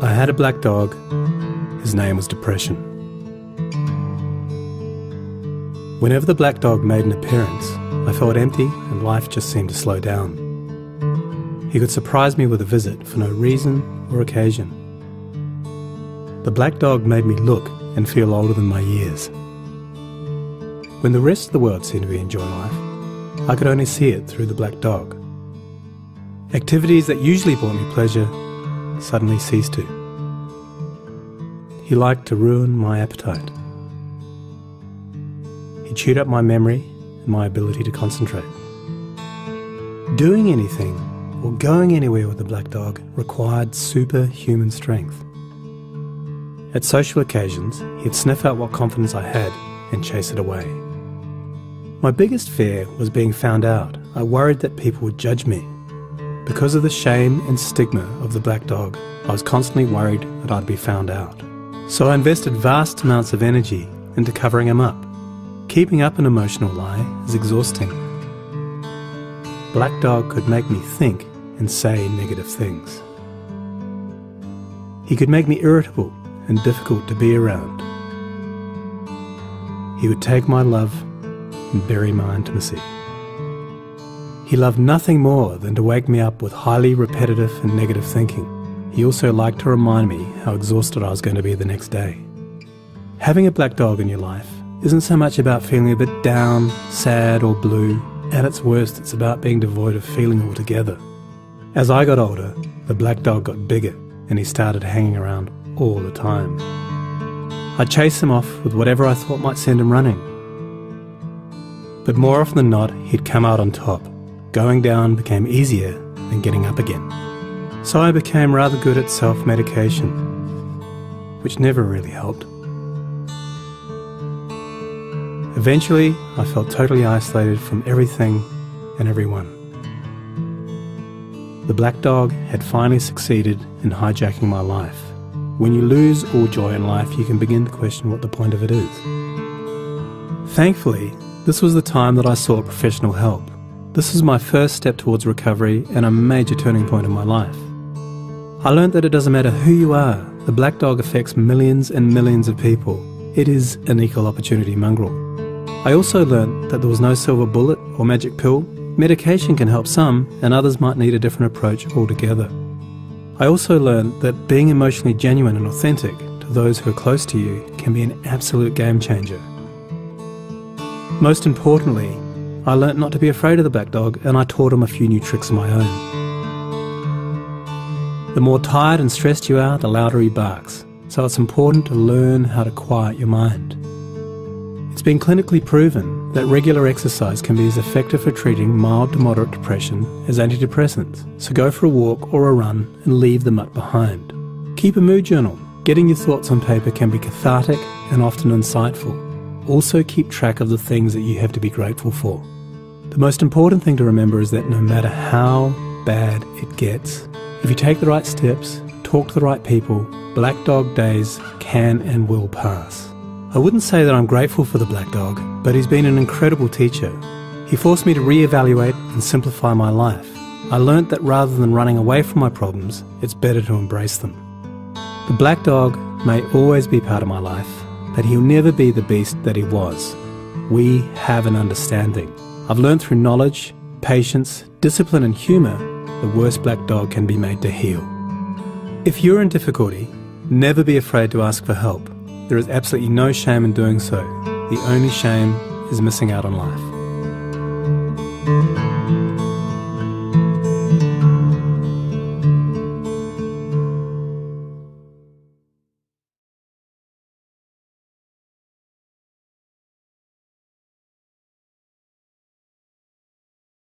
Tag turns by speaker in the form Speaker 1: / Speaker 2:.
Speaker 1: I had a black dog. His name was Depression. Whenever the black dog made an appearance, I felt empty and life just seemed to slow down. He could surprise me with a visit for no reason or occasion. The black dog made me look and feel older than my years. When the rest of the world seemed to be enjoying life, I could only see it through the black dog. Activities that usually brought me pleasure suddenly ceased to. He liked to ruin my appetite. He chewed up my memory and my ability to concentrate. Doing anything or going anywhere with the black dog required superhuman strength. At social occasions, he'd sniff out what confidence I had and chase it away. My biggest fear was being found out. I worried that people would judge me. Because of the shame and stigma of the black dog, I was constantly worried that I'd be found out. So I invested vast amounts of energy into covering him up. Keeping up an emotional lie is exhausting. Black dog could make me think and say negative things. He could make me irritable and difficult to be around. He would take my love and bury my intimacy. He loved nothing more than to wake me up with highly repetitive and negative thinking. He also liked to remind me how exhausted I was going to be the next day. Having a black dog in your life isn't so much about feeling a bit down, sad or blue. At its worst, it's about being devoid of feeling altogether. As I got older, the black dog got bigger and he started hanging around all the time. I'd chase him off with whatever I thought might send him running. But more often than not, he'd come out on top. Going down became easier than getting up again. So I became rather good at self-medication, which never really helped. Eventually, I felt totally isolated from everything and everyone. The black dog had finally succeeded in hijacking my life. When you lose all joy in life, you can begin to question what the point of it is. Thankfully, this was the time that I sought professional help. This was my first step towards recovery and a major turning point in my life. I learned that it doesn't matter who you are, the black dog affects millions and millions of people. It is an equal opportunity mongrel. I also learned that there was no silver bullet or magic pill. Medication can help some, and others might need a different approach altogether. I also learned that being emotionally genuine and authentic to those who are close to you can be an absolute game changer. Most importantly, I learnt not to be afraid of the black dog, and I taught him a few new tricks of my own. The more tired and stressed you are, the louder he barks, so it's important to learn how to quiet your mind. It's been clinically proven that regular exercise can be as effective for treating mild to moderate depression as antidepressants, so go for a walk or a run and leave the muck behind. Keep a mood journal. Getting your thoughts on paper can be cathartic and often insightful. Also keep track of the things that you have to be grateful for. The most important thing to remember is that no matter how bad it gets, if you take the right steps, talk to the right people, black dog days can and will pass. I wouldn't say that I'm grateful for the black dog, but he's been an incredible teacher. He forced me to re-evaluate and simplify my life. I learnt that rather than running away from my problems, it's better to embrace them. The black dog may always be part of my life, but he'll never be the beast that he was. We have an understanding. I've learned through knowledge, patience, discipline and humour, the worst black dog can be made to heal. If you're in difficulty, never be afraid to ask for help. There is absolutely no shame in doing so. The only shame is missing out on life.